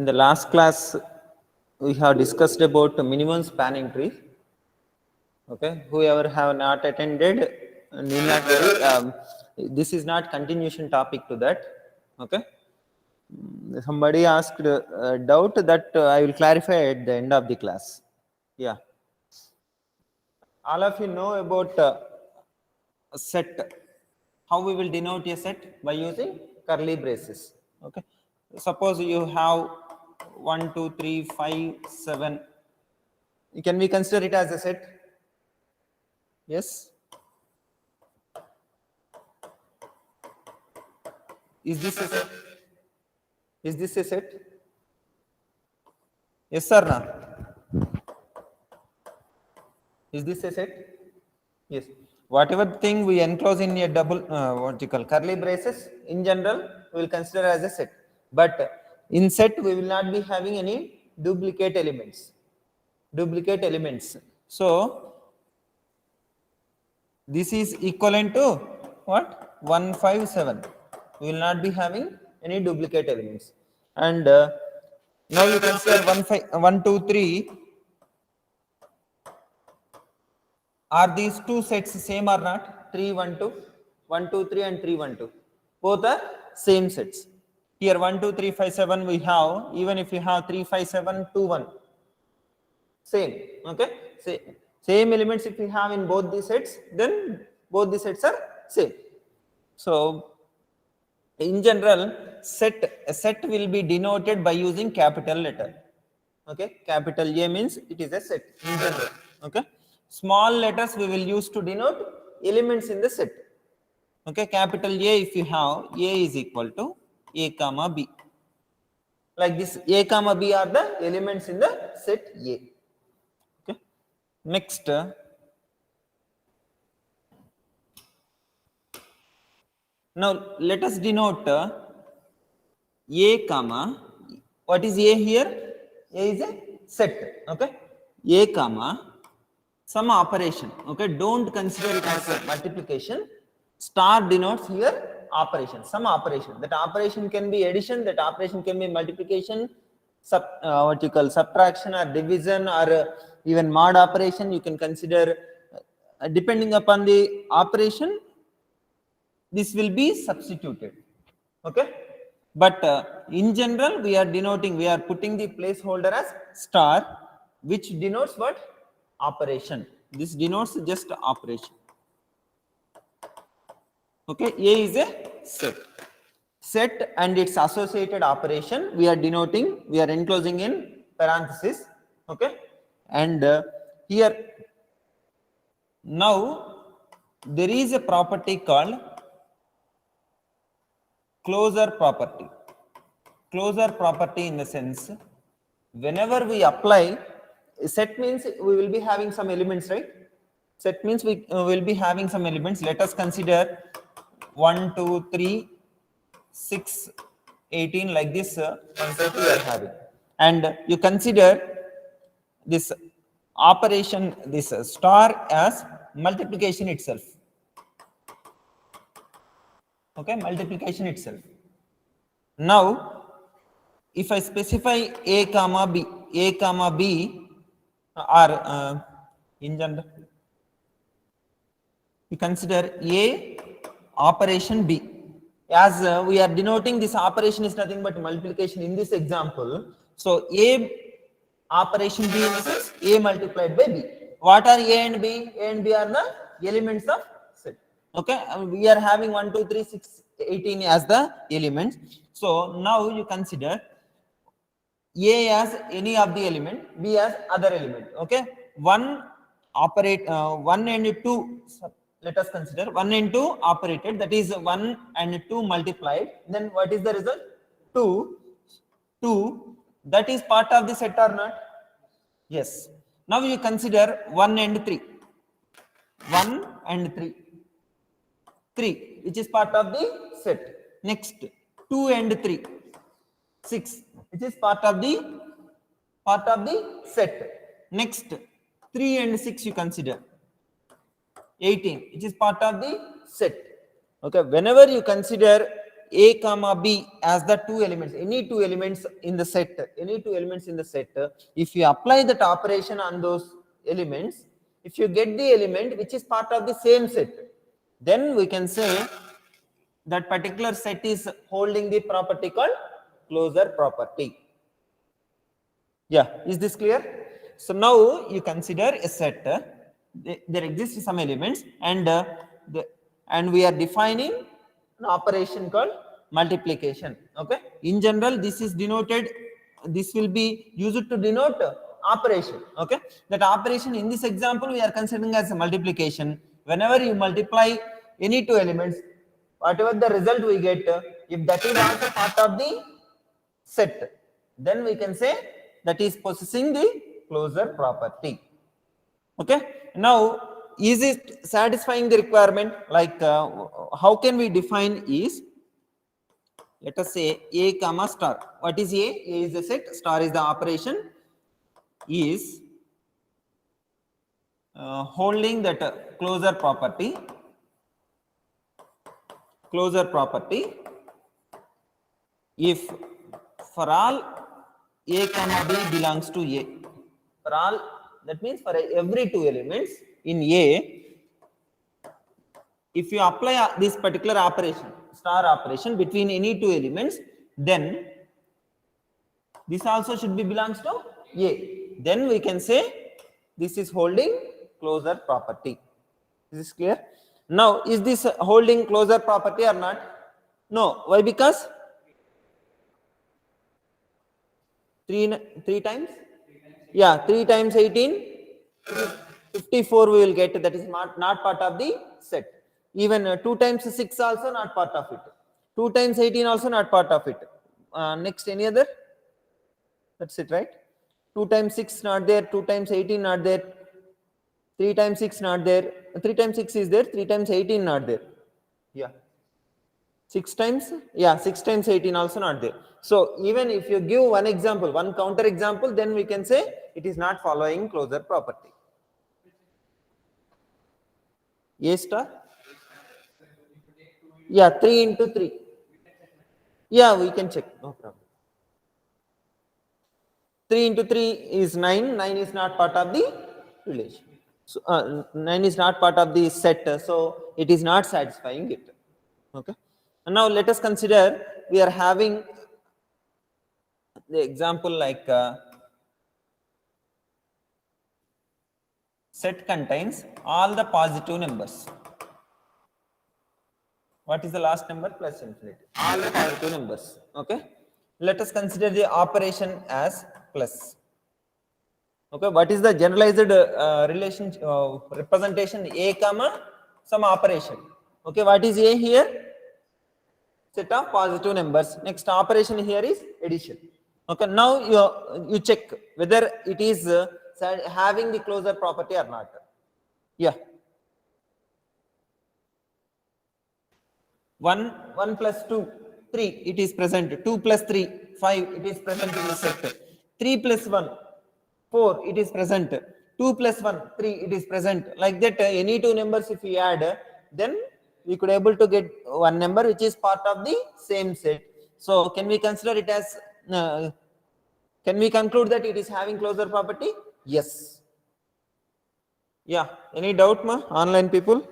In the last class, we have discussed about minimum spanning tree. Okay, whoever have not attended, need not worry. This is not continuation topic to that. Okay, somebody asked a doubt that I will clarify at the end of the class. Yeah, all of you know about a set. How we will denote a set? By using curly braces. Okay, suppose you have 1 2 3 5 7. Can we consider it as a set? Yes. Is this a set? Is this a set? Yes or no? Is this a set? Yes. Whatever thing we enclose in a double what you call curly braces, in general we will consider as a set. But in set we will not be having any duplicate elements. Duplicate elements. So this is equivalent to what? 157. We will not be having any duplicate elements. And now you consider 1 2 3. Are these two sets same or not? 3 1 2, 1 2 3 and 3 1 2. Both are same sets. Here 1 2 3 5 7 we have, even if you have 3 5 7 2 1. Same. Okay. Same elements if we have in both the sets, then both the sets are same. So in general, a set will be denoted by using capital letter. Okay, capital A means it is a set in general. Okay, small letters we will use to denote elements in the set. Okay, capital A, if you have A is equal to A comma B. Like this, A comma B are the elements in the set A. Okay, next. Now let us denote A comma, what is A here? A is a set. Okay, A comma some operation. Okay, don't consider it as a multiplication. Star denotes here operation, some operation. That operation can be addition, that operation can be multiplication, what you call subtraction or division, or even mod operation. You can consider depending upon the operation, this will be substituted. Okay, but in general we are denoting, we are putting the placeholder as star, which denotes what? Operation. This denotes just operation. Okay, A is a set and its associated operation we are denoting, we are enclosing in parenthesis. Okay, and here now there is a property called closure property. Closure property in the sense, whenever we apply, set means we will be having some elements, right? Set means we will be having some elements. Let us consider 1 2 3 6 18 like this set we are having, and you consider this operation, this star, as multiplication itself. Okay, multiplication itself. Now if I specify A comma B, A comma B are in general, we consider A operation B, as we are denoting this operation is nothing but multiplication in this example. So A operation B in the sense A multiplied by B. What are A and B? A and B are the elements of set. Okay, we are having 1 2 3 6 18 as the elements. So now you consider A as any of the element, B as other element. Okay, one operate 1 and 2, let us consider 1 and 2 operated, that is 1 and 2 multiplied, then what is the result? 2. That is part of the set or not? Yes. Now you consider 1 and 3, 1 and 3, 3 which is part of the set. Next 2 and 3, 6 which is part of the set. Next 3 and 6 you consider 18 which is part of the set. Okay, whenever you consider A comma B as the two elements, any two elements in the set, if you apply that operation on those elements, if you get the element which is part of the same set, then we can say that particular set is holding the property called closure property. Yeah, is this clear? So now you consider a set, there exist some elements, and we are defining an operation called multiplication. Okay, in general this is denoted, this will be used to denote operation. Okay, that operation in this example we are considering as a multiplication. Whenever you multiply any two elements, whatever the result we get, if that is also part of the set, then we can say that is possessing the closure property. Okay, now is it satisfying the requirement? Like how can we define is, let us say A comma star. What is A? A is the set, star is the operation, is holding that closure property if for all A comma B belongs to A. For all, that means for every two elements in A, if you apply this particular operation, star operation, between any two elements, then this also should be belongs to A. Then we can say this is holding closure property. Is this clear? Now, is this holding closure property or not? No. Why? Because 3 times? Yeah, 3 times 18, 54 we will get, that is not part of the set. Even 2 times 6 also not part of it. 2 times 18 also not part of it. Next, any other? That's it, right? 2 times 6 not there, 2 times 18 not there, 3 times 6 not there, 3 times 6 is there, 3 times 18 not there. Yeah. 6 times? Yeah, 6 times 18 also not there. So even if you give one example, one counter example, then we can say it is not following closure property. A star? Yeah, 3 into 3. Yeah, we can check, no problem. 3 into 3 is 9. 9 is not part of the relation. So 9 is not part of the set, so it is not satisfying it. Okay. And now let us consider, we are having the example like set contains all the positive numbers. What is the last number? Plus infinity. All the positive numbers. Okay. Let us consider the operation as plus. Okay. What is the generalized relation representation? A comma some operation. Okay. What is A here? Set of positive numbers. Next operation here is addition. Okay. Now you check whether it is having the closure property or not. Yeah. 1 plus 2, 3, it is present. 2 plus 3, 5, it is present in the set. 3 plus 1, 4, it is present. 2 plus 1, 3, it is present. Like that, any two numbers if we add, then we could able to get one number which is part of the same set. So can we consider it as, can we conclude that it is having closure property? Yes. Yeah. Any doubt, ma? Online people?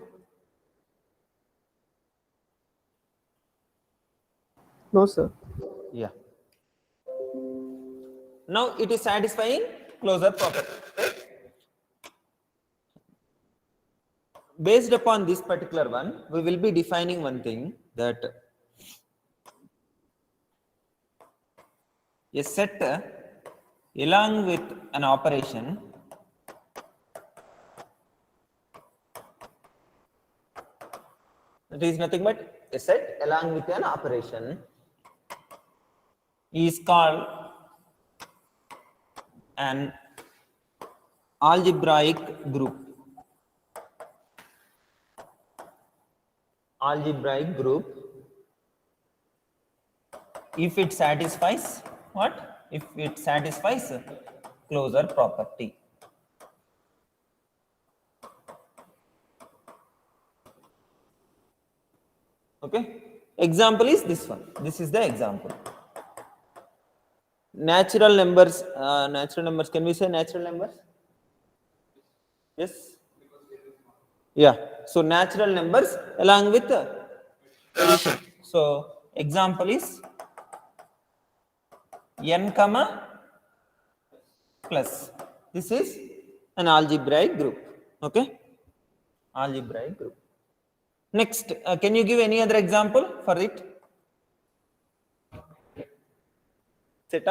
No, sir. Yeah. Now it is satisfying closure property. Right? Based upon this particular one, we will be defining one thing, that a set along with an operation that is nothing but a set along with an operation is called an algebraic group. Algebraic group if it satisfies what? If it satisfies closure property. Okay. Example is this one. This is the example. Natural numbers. Natural numbers. Can we say natural numbers? Yes. Yeah. So natural numbers along with addition. So example is n comma plus. This is an algebraic group. Okay. Algebraic group. Next, can you give any other example for it? Set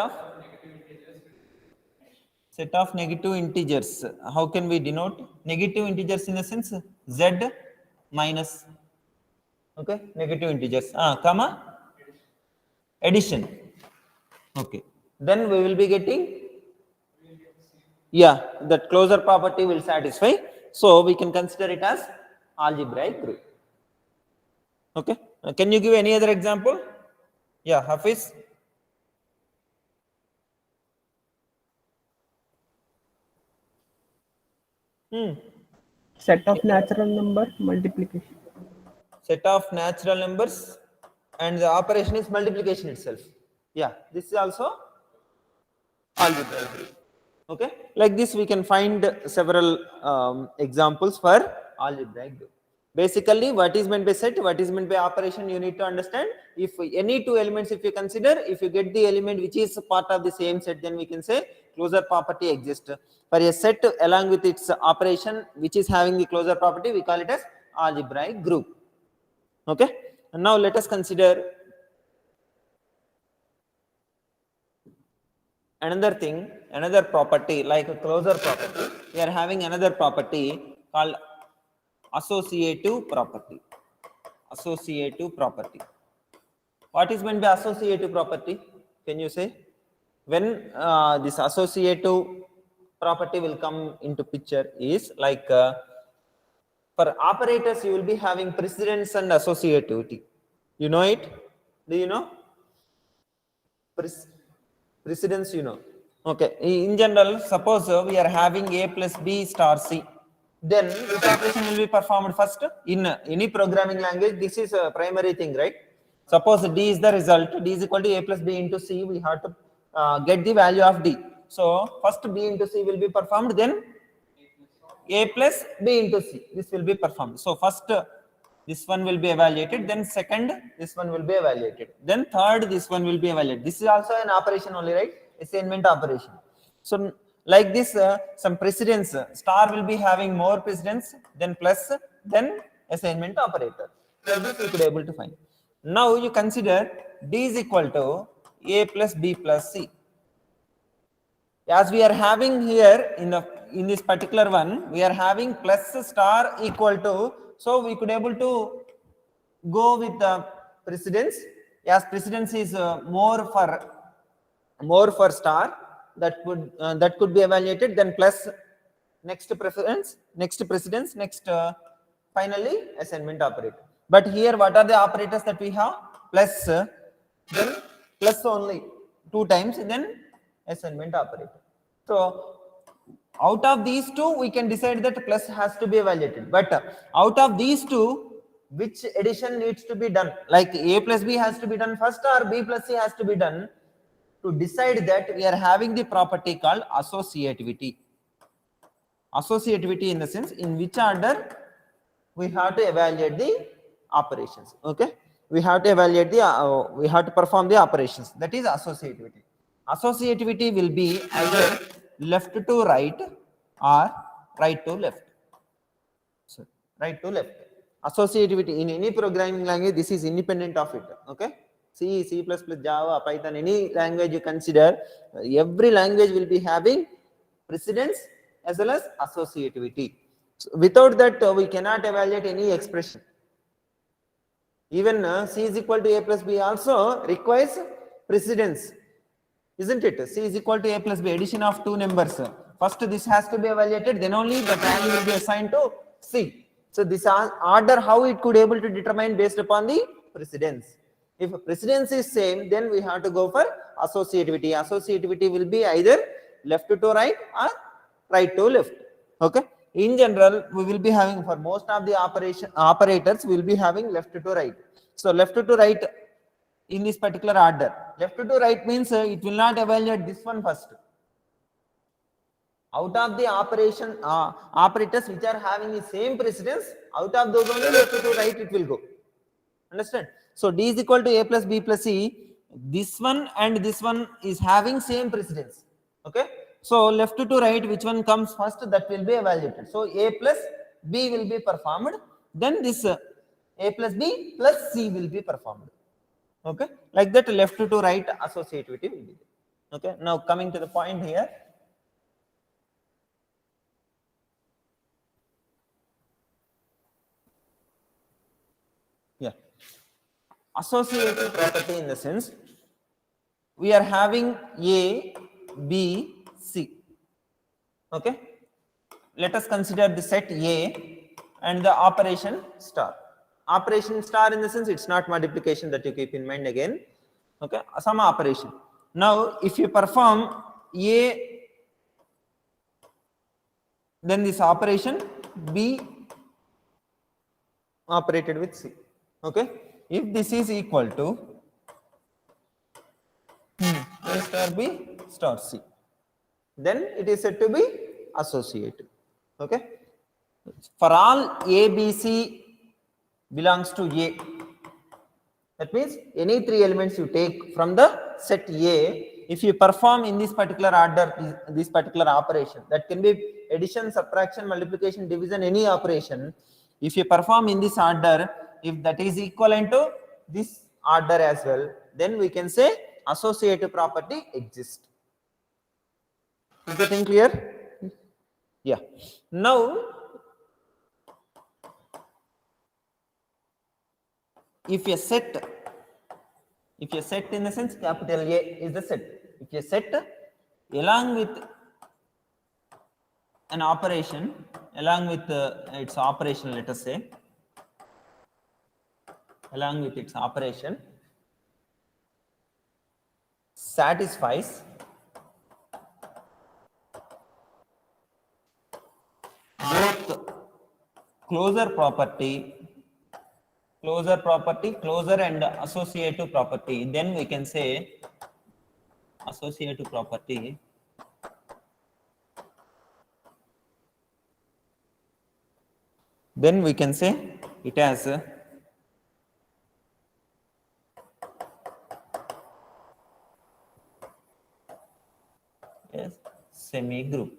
of negative integers. How can we denote negative integers in the sense z minus, okay, negative integers, comma addition. Okay, then we will be getting, yeah, that closure property will satisfy, so we can consider it as algebraic group. Okay, can you give any other example? Yeah, Hafiz. Set of natural number multiplication. Set of natural numbers and the operation is multiplication itself. Yeah, this is also algebraic group. Okay, like this we can find several examples for algebraic group. Basically, what is meant by set, what is meant by operation, you need to understand. If any two elements, if you consider, if you get the element which is part of the same set, then we can say closure property exists. For a set along with its operation which is having the closure property, we call it as algebraic group. Okay, and now let us consider another thing, another property like a closure property. We are having another property called associative property. Associative property. What is meant by associative property? Can you say? When this associative property will come into picture is like for operators you will be having precedence and associativity. You know it? Do you know? Precedence, you know. Okay, in general, suppose we are having a plus b star c, then which operation will be performed first? In any programming language, this is a primary thing, right? Suppose d is the result, d is equal to a plus b into c, we have to get the value of d. So first b into c will be performed, then a plus b into c, this will be performed. So first this one will be evaluated, then second this one will be evaluated, then third this one will be evaluated. This is also an operation only, right? Assignment operation. So like this, some precedence, star will be having more precedence, then plus, then assignment operator. So this we could able to find. Now you consider d is equal to a plus b plus c. As we are having here in this particular one, we are having plus star equal to, so we could able to go with the precedence. As precedence is more for star, that could be evaluated, then plus next preference, next precedence, next finally assignment operator. But here what are the operators that we have? Plus, then plus only 2 times, then assignment operator. So out of these two we can decide that plus has to be evaluated, but out of these two which addition needs to be done, like a plus b has to be done first or b plus c has to be done, to decide that we are having the property called associativity. Associativity in the sense in which order we have to evaluate the operations. Okay, we have to evaluate the we have to perform the operations, that is associativity. Associativity will be either left to right or right to left. So right to left. Associativity in any programming language, this is independent of it. Okay, C, C++, Java, Python, any language you consider, every language will be having precedence as well as associativity. So without that, we cannot evaluate any expression. Even C is equal to a plus b also requires precedence, isn't it? C is equal to a plus b, addition of 2 numbers. First this has to be evaluated, then only the value will be assigned to C. So this order how it could able to determine based upon the precedence. If precedence is same, then we have to go for associativity. Associativity will be either left to right or right to left. Okay. In general, we will be having for most of the operators, we will be having left to right. So left to right in this particular order. Left to right means it will not evaluate this one first. Out of the operation operators which are having the same precedence, out of those only left to right it will go. Understand? So D is equal to A plus B plus C. This one and this one is having same precedence. Okay. So left to right, which one comes first, that will be evaluated. So A plus B will be performed. Then this A plus B plus C will be performed. Okay. Like that, left to right associativity will be there. Okay. Now coming to the point here. Yeah. Associative property in the sense we are having A, B, C. Okay. Let us consider the set A and the operation star. Operation star in the sense it's not multiplication, that you keep in mind again. Okay. Some operation. Now, if you perform A, then this operation B operated with C. Okay. If this is equal to A star B star C, then it is said to be associative. Okay. For all A, B, C belongs to A. That means any three elements you take from the set A, if you perform in this particular order, this particular operation, that can be addition, subtraction, multiplication, division, any operation. If you perform in this order, if that is equivalent to this order as well, then we can say associative property exists. Is the thing clear? Yeah. Now, if a set in the sense capital A is the set, if a set along with an operation, along with its operation, let us say, along with its operation satisfies both closure property and associative property, then we can say associative property then we can say it as semi group.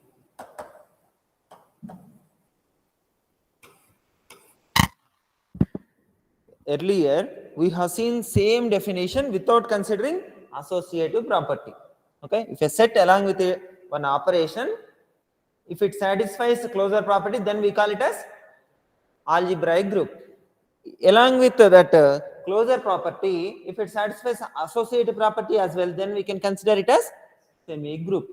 Earlier we have seen same definition without considering associative property. Okay, if a set along with one operation, if it satisfies the closure property, then we call it as algebraic group. Along with that closure property, if it satisfies associative property as well, then we can consider it as semi group.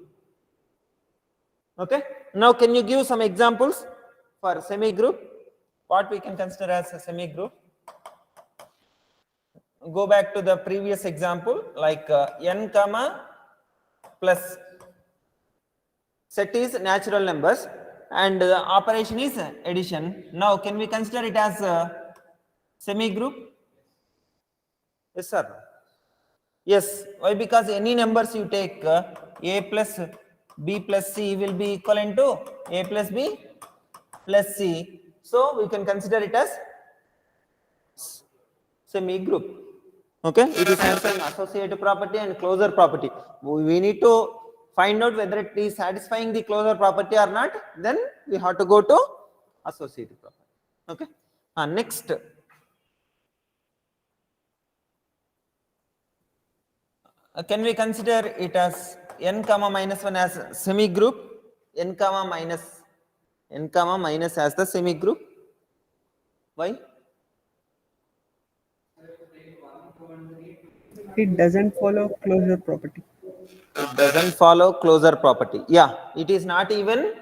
Okay. Now, can you give some examples for semi group? What we can consider as a semi group? Go back to the previous example, like n comma plus set is natural numbers and the operation is addition. Now, can we consider it as a semi group? Yes, sir. Yes. Why? Because any numbers you take, A plus B plus C will be equivalent to A plus B plus C. So, we can consider it as semi group. Okay. It is answering associative property and closure property. We need to find out whether it is satisfying the closure property or not. Then we have to go to associative property. Okay. Next. Can we consider it as n comma minus 1 as semi group? N comma minus as the semi group. Why? It doesn't follow closure property. It doesn't follow closure property. Yeah, it is not even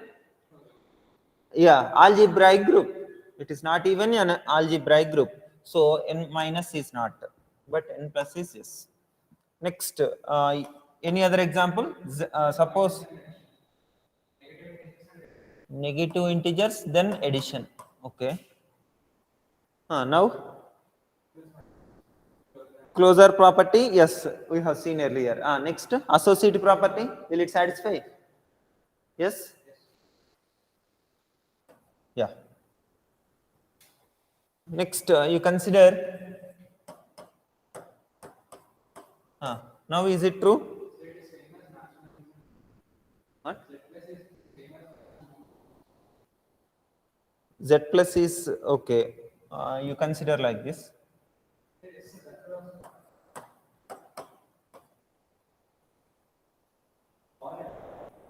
algebraic group. It is not even an algebraic group. So n minus is not, but n plus is yes. Next, any other example? Suppose negative integers, then addition. Okay. Now Closure property, yes, we have seen earlier. Next, associative property, will it satisfy? Yes? Yeah. Next, you consider, now is it true? What? Z plus is okay. You consider like this.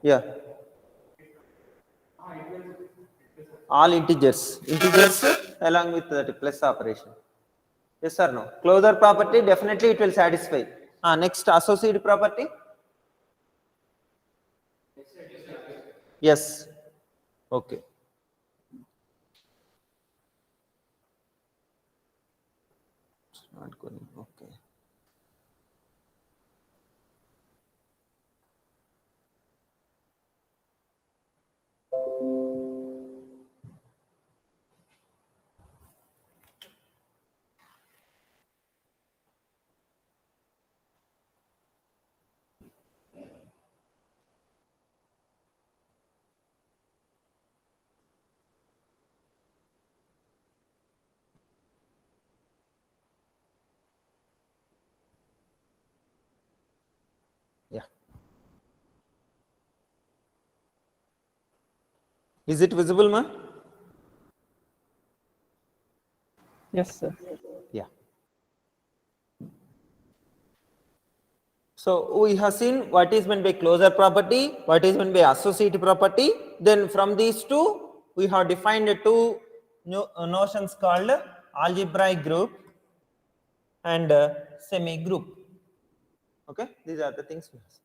Yeah. All integers along with that plus operation. Yes or no? Closure property, definitely it will satisfy. Next, associative property. Yes. Okay. It's not going. Okay. Yeah. Is it visible, ma? Yes, sir. Yeah. So we have seen what is meant by closure property, what is meant by associative property. Then from these two, we have defined two new notions called algebraic group and semi group. Okay, these are the things we have.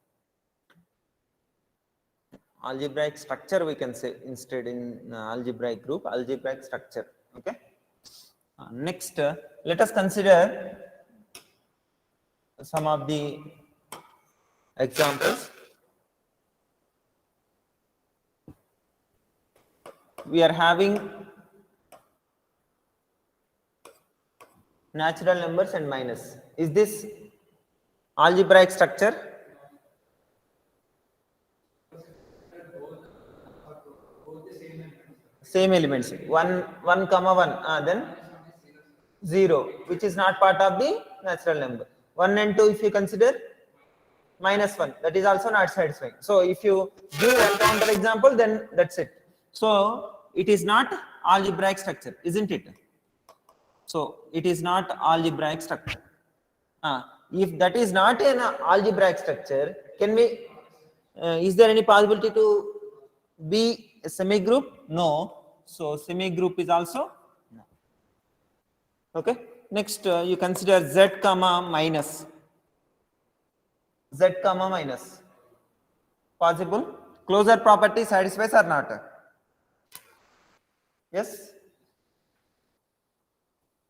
Algebraic structure we can say instead in algebraic group, algebraic structure. Okay. Next, let us consider some of the examples. We are having natural numbers and minus. Is this algebraic structure? Same elements. 1 comma 1. Then 0, which is not part of the natural number. 1 and 2, if you consider minus 1, that is also not satisfying. So if you give one counter example, then that's it. So it is not algebraic structure, isn't it? So it is not algebraic structure. If that is not an algebraic structure, can we? Is there any possibility to be a semi group? No. So semi group is also no. Okay. Next, you consider z comma minus. Z comma minus. Possible? Closure property satisfies or not? Yes.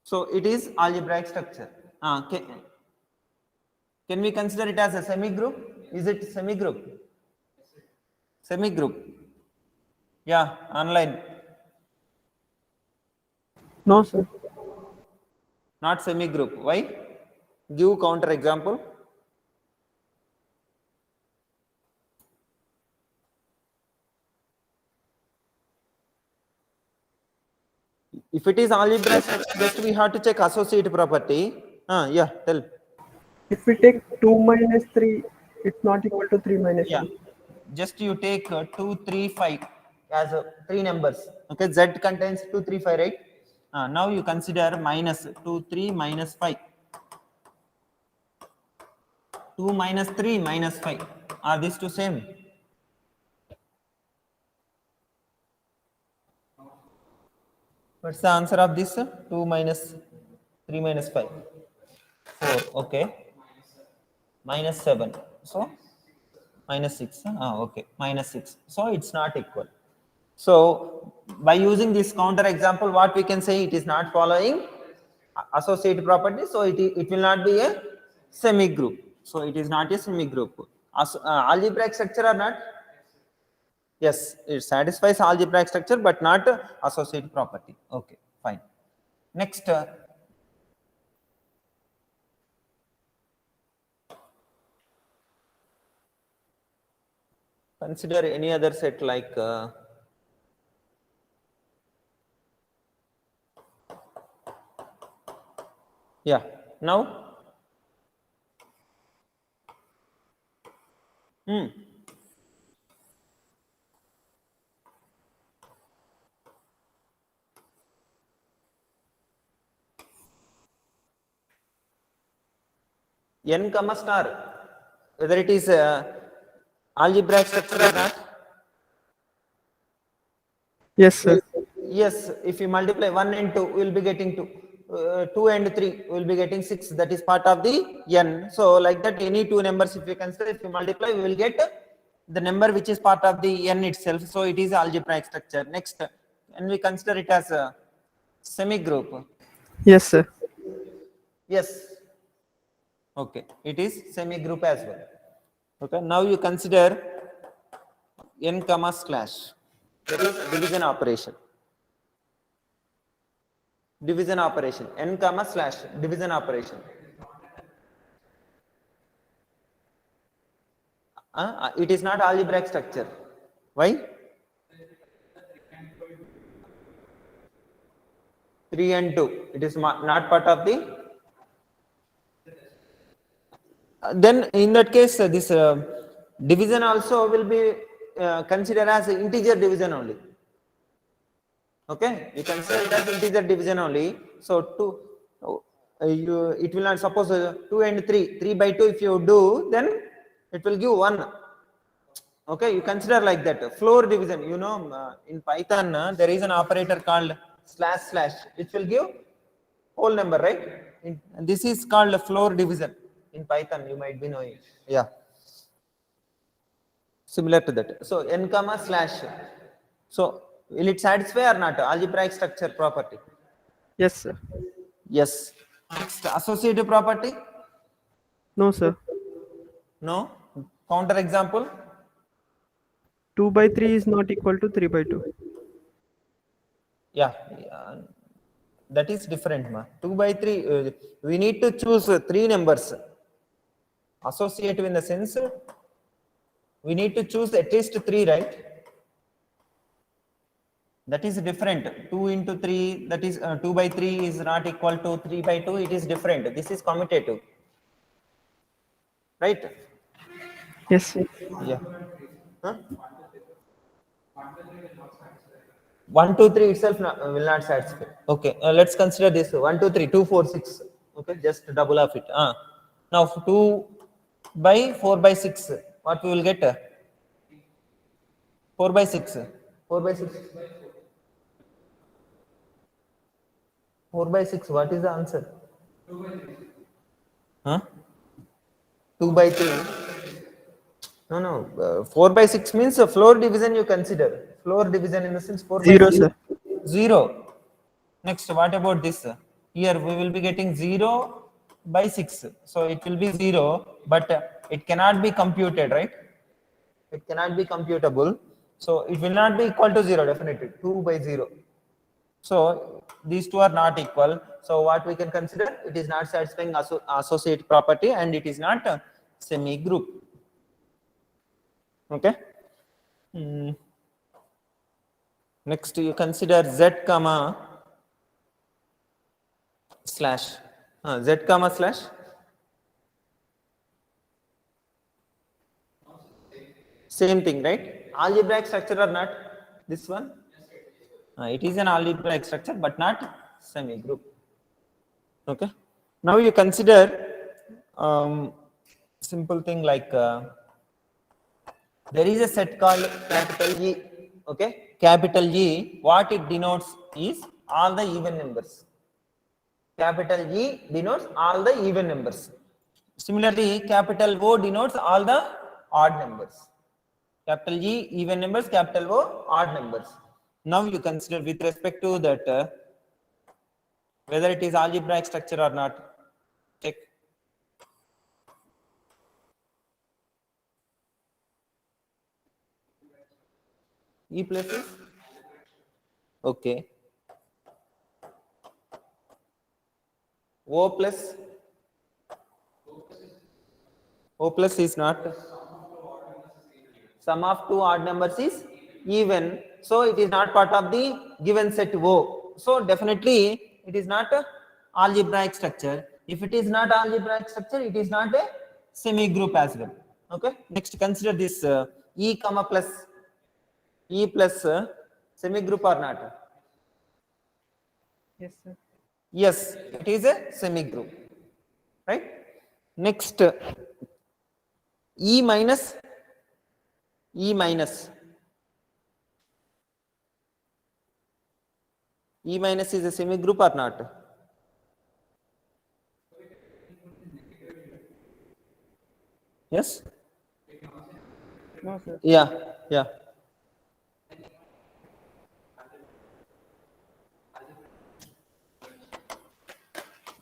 So it is algebraic structure. Can we consider it as a semi group? Is it semi group? Semi group. Yeah, online. No, sir. Not semi group. Why? Give counter example. If it is algebraic structure, just we have to check associative property. Yeah, tell. If we take 2 minus 3, it's not equal to 3 minus Yeah, 1. just you take 2, 3, 5 as three numbers. Okay, z contains 2, 3, 5, right? Now you consider minus 2, 3, minus 5. 2 minus 3 minus 5. Are these two same? What's the answer of this? 2 minus 3 minus 5. 4. Okay. Minus 7. So minus 6. Okay. Minus 6. So it's not equal. So by using this counter example, what we can say, it is not following associative property. So it will not be a semi group. So it is not a semi group. Algebraic structure or not? Yes, it satisfies algebraic structure but not associative property. Okay, fine. Next, Consider any other set like yeah. Now, n comma star, whether it is algebraic structure or not. Yes, sir. Yes, if you multiply 1 and 2, we will be getting 2. 2 and 3, we will be getting 6. That is part of the n. So, like that, any two numbers, if you consider, if you multiply, we will get the number which is part of the n itself. So, it is algebraic structure. Next, and we consider it as a semi-group. Yes, sir. Yes. Okay, it is semi-group as well. Okay, now you consider n comma slash. That is division operation. Division operation. N comma slash division operation. It is not algebraic structure. Why? 3 and 2. It is not part of the. Then in that case, this division also will be considered as integer division only. Okay, you consider it as integer division only. So 2, it will not, suppose 2 and 3, 3 by 2 if you do, then it will give 1. Okay, you consider like that. Floor division, in Python, there is an operator called slash slash, which will give whole number, right? And this is called floor division in Python, you might be knowing. Yeah. Similar to that. So n comma slash. So will it satisfy or not? Algebraic structure property. Yes, sir. Yes. Next, associative property. No, sir. No. Counter example. 2 by 3 is not equal to 3 by 2. Yeah. That is different, ma. 2 by 3. We need to choose 3 numbers. Associative in the sense we need to choose at least 3, right? That is different. 2 into 3, that is 2 by 3 is not equal to 3 by 2. It is different. This is commutative, right? Yes. Yeah. Huh? 1, 2, 3 itself will not satisfy. Okay, let's consider this 1, 2, 3, 2, 4, 6. Okay, just double of it. Now 2 by 4 by 6. What we will get? 4 by 6. 4 by 6. 4 by 6. What is the answer? 2 by 3. No. 4 by 6 means floor division you consider. Floor division in the sense 4 by 0, 6. sir. 0. Next, what about this? Here we will be getting 0 by 6. So it will be 0, but it cannot be computed, right? It cannot be computable. So it will not be equal to 0, definitely. 2 by 0. So these two are not equal. So what we can consider, it is not satisfying associate property and it is not a semi-group. Okay. Next you consider z comma slash. Z comma slash. Same thing, right? Algebraic structure or not? This one? It is an algebraic structure but not semi-group. Okay. Now you consider simple thing like there is a set called capital E. Okay. Capital E, what it denotes is all the even numbers. Capital E denotes all the even numbers. Similarly, capital O denotes all the odd numbers. Capital E, even numbers, capital O, odd numbers. Now you consider with respect to that whether it is algebraic structure or not. Check. E plus is? Okay. O plus? O plus is not. Sum of two odd numbers is even. So it is not part of the given set O. So definitely it is not a algebraic structure. If it is not algebraic structure, it is not a semi-group as well. Okay. Next, consider this E comma plus E plus semi-group or not? Yes, sir. Yes, it is a semi-group, right? Next, E minus, E minus. E minus is a semi-group or not? Yes? No, sir. Yeah, yeah.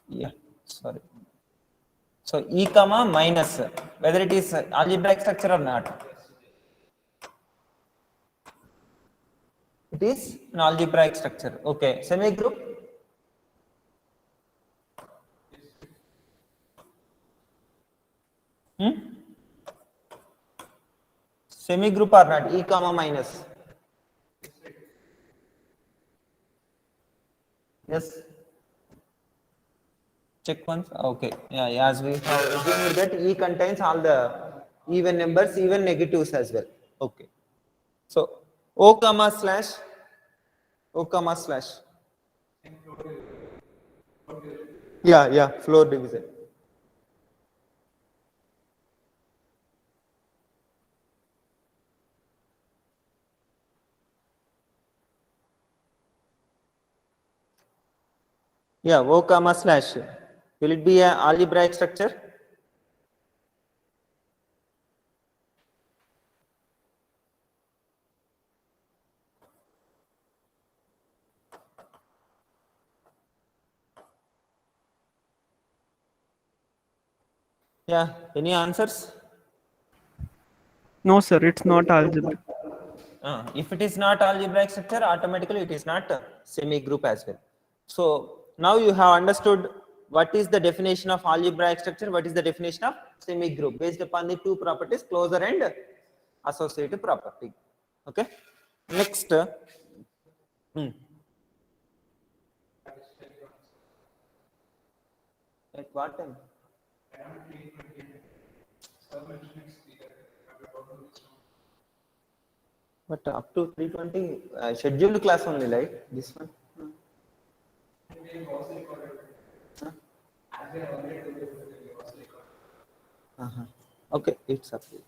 Yeah, sorry. So E comma minus, whether it is algebraic structure or not. It is an algebraic structure. Okay, semi-group. Semi-group or not? E comma minus. Yes. Check once. Okay. Yeah, yeah, as we have assumed that E contains all the even numbers, even negatives as well. Okay. So O comma slash, O comma slash. Yeah, yeah, floor division. Yeah, O comma slash. Will it be an algebraic structure? Yeah, any answers? No, sir. It's not algebra. If it is not algebraic structure, automatically it is not a semi-group as well. So now you have understood what is the definition of algebraic structure, what is the definition of semi-group based upon the two properties, closure and associative property. Okay. Next, hmm, at what time? But up to 3:20 scheduled class only, right? This one. Uh-huh. Okay, it's up. to you.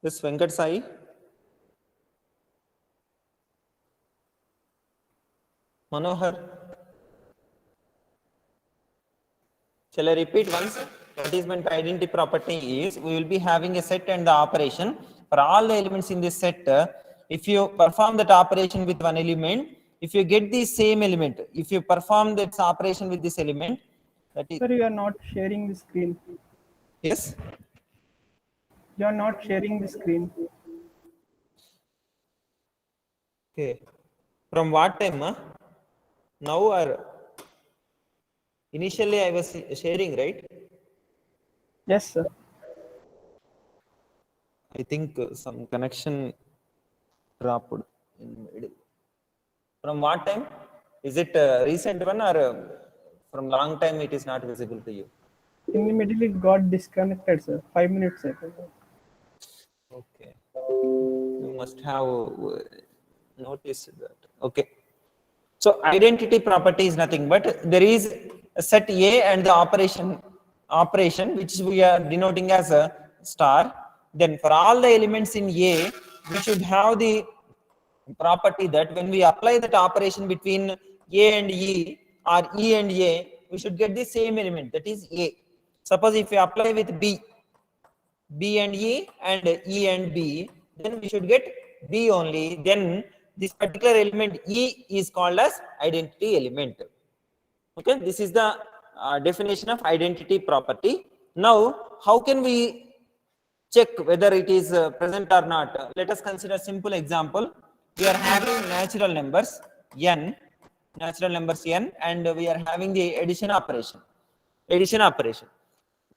This Venkat Sai. Manohar. Shall I repeat once? What is meant by identity property is we will be having a set and the operation. For all the elements in this set, if you perform that operation with one element, if you get the same element, if you perform that operation with this element, that is. Sir, you are not sharing the screen. Yes. You are not sharing the screen. Okay. From what time? Now or initially I was sharing, right? Yes, sir. I think some connection dropped in middle. From what time? Is it a recent one or from long time it is not visible to you? In the middle, it got disconnected, sir. 5 minutes ago. Okay. You must have noticed that. Okay. So identity property is nothing but there is a set A and the operation which we are denoting as a star. Then for all the elements in A, we should have the property that when we apply that operation between A and E or E and A, we should get the same element, that is A. Suppose if we apply with B and E and E and B, then we should get B only. Then this particular element E is called as identity element. Okay, this is the definition of identity property. Now, how can we check whether it is present or not? Let us consider a simple example. We are having natural numbers n, and we are having the addition operation.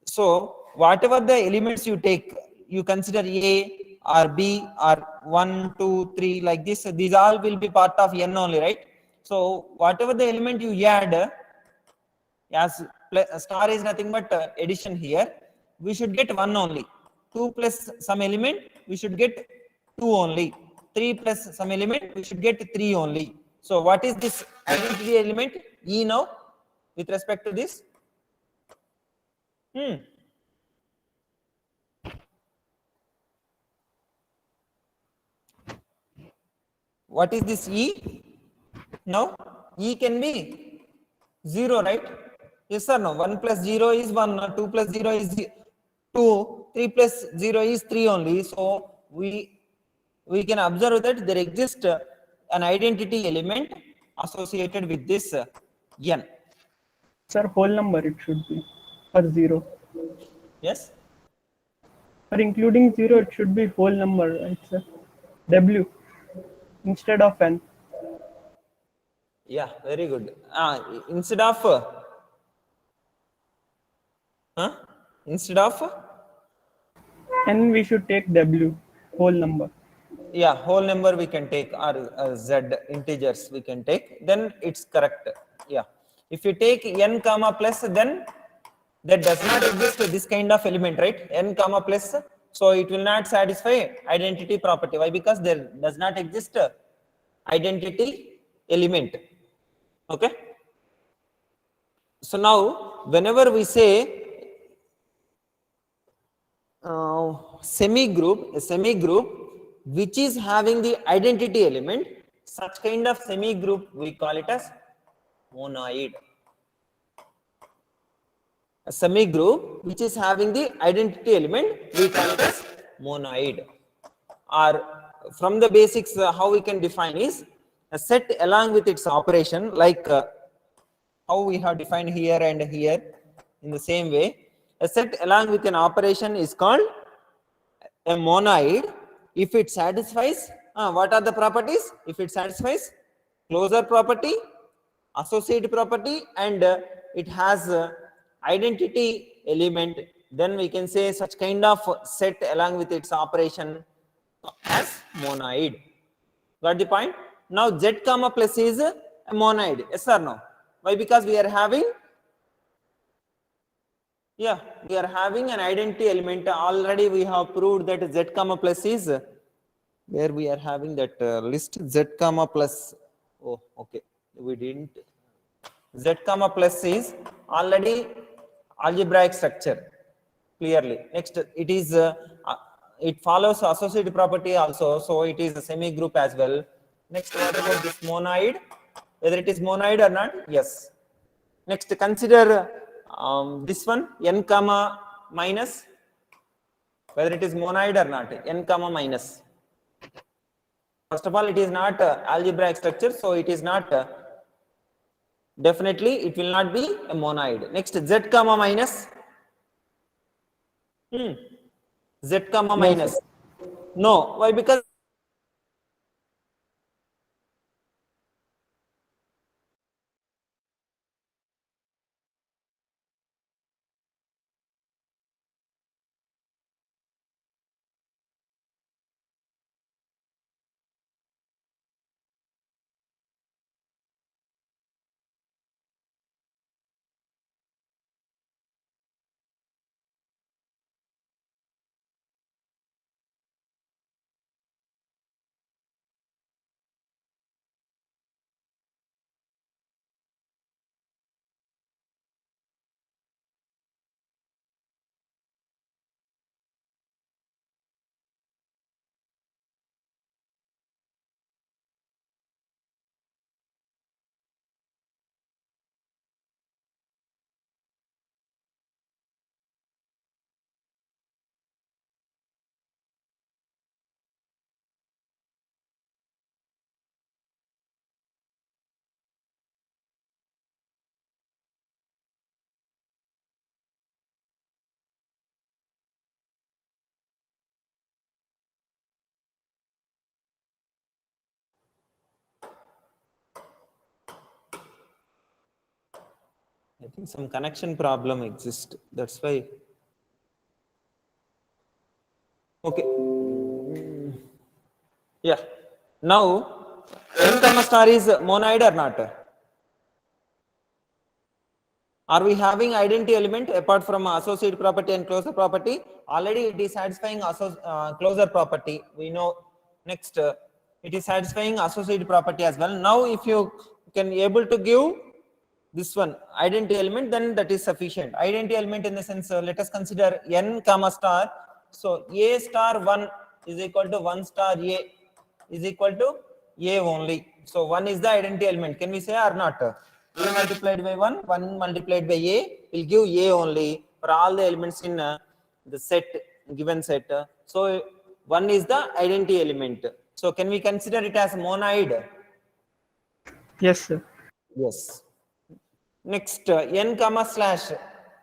So whatever the elements you take, you consider A or B or 1, 2, 3 like this. These all will be part of n only, right? So whatever the element you add, as star is nothing but addition here, we should get 1 only. 2 plus some element, we should get 2 only. 3 plus some element, we should get 3 only. So what is this identity element E now with respect to this? What is this E? Now E can be 0, right? Yes or no? 1 plus 0 is 1, 2 plus 0 is 2, 3 plus 0 is 3 only. So we can observe that there exists an identity element associated with this n. Sir, whole number it should be, or 0. Yes? For including 0, it should be whole number, right, sir? W instead of n. Yeah, very good. Instead of N, we should take W, whole number. Yeah, whole number we can take, or z integers we can take, then it's correct. Yeah, if you take n comma plus, then that does not exist this kind of element, right? N comma plus, so it will not satisfy identity property. Why? Because there does not exist identity element. Okay, so now whenever we say a semi group which is having the identity element, such kind of semi group we call it as monoid. A semi group which is having the identity element, we call it as monoid. Or from the basics, how we can define is a set along with its operation, like how we have defined here and here. In the same way, a set along with an operation is called a monoid if it satisfies what are the properties? If it satisfies closure property, associate property, and it has identity element, then we can say such kind of set along with its operation as monoid. Got the point? Now z comma plus is a monoid, yes or no? Why? Because we are having an identity element. Already we have proved that z comma plus is where we are having that list z comma plus. Oh, okay, we didn't. Z comma plus is already algebraic structure clearly. Next, it is it follows associative property also, so it is a semi group as well. Next, what about this monoid, whether it is monoid or not? Yes. Next, consider this one, n comma minus, whether it is monoid or not, n comma minus. First of all, it is not algebraic structure, so it is not definitely it will not be a monoid. Next, z comma minus. Z comma minus. No, why? Because I think some connection problem exists. That's why. Okay. Yeah. Now, n comma star is monoid or not? Are we having identity element apart from associative property and closure property? Already it is satisfying closure property. We know. Next, it is satisfying associative property as well. Now, if you can able to give this one identity element, then that is sufficient. Identity element in the sense, let us consider n comma star. So a star 1 is equal to 1 star a is equal to a only. So 1 is the identity element. Can we say or not? A multiplied by 1 multiplied by a will give a only for all the elements in the set, given set. So 1 is the identity element. So can we consider it as monoid? Yes, sir. Yes. Next, n comma slash,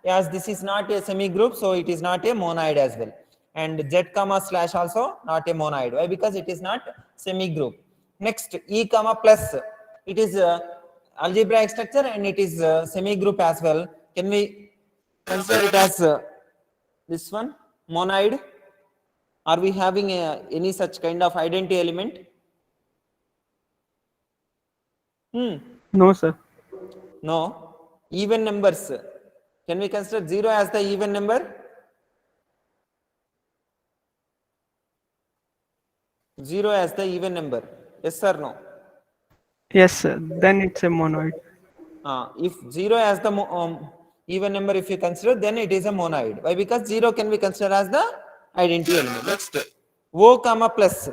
as this is not a semi group, so it is not a monoid as well. And z comma slash also not a monoid. Why? Because it is not semi group. Next, e comma plus, it is algebraic structure and it is semi group as well. Can we consider it as this one monoid? Are we having any such kind of identity element? No, sir. No. Even numbers, can we consider 0 as the even number? 0 as the even number, yes or no? Yes, sir. Then it's a monoid. If 0 as the even number if you consider, then it is a monoid. Why? Because 0 can be considered as the identity element. Next, O comma plus,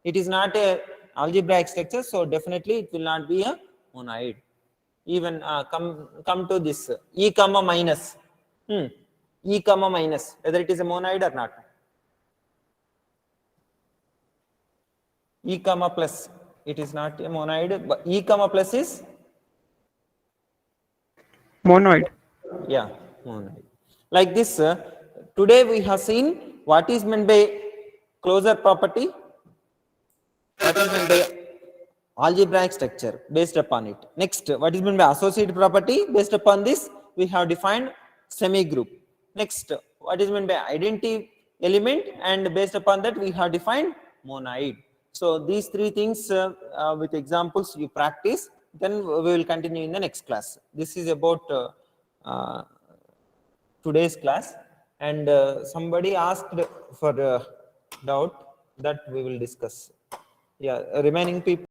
it is not a algebraic structure, so definitely it will not be a monoid. Even come to this e comma minus, e comma minus, whether it is a monoid or not. E comma plus, it is not a monoid, but e comma plus is Monoid. yeah, monoid. Like this, today we have seen what is meant by closure property, what is meant by algebraic structure based upon it. Next, what is meant by associative property? Based upon this, we have defined semi group. Next, what is meant by identity element, and based upon that, we have defined monoid. So these three things with examples you practice, then we will continue in the next class. This is about today's class, and somebody asked for doubt that we will discuss. Yeah, remaining people.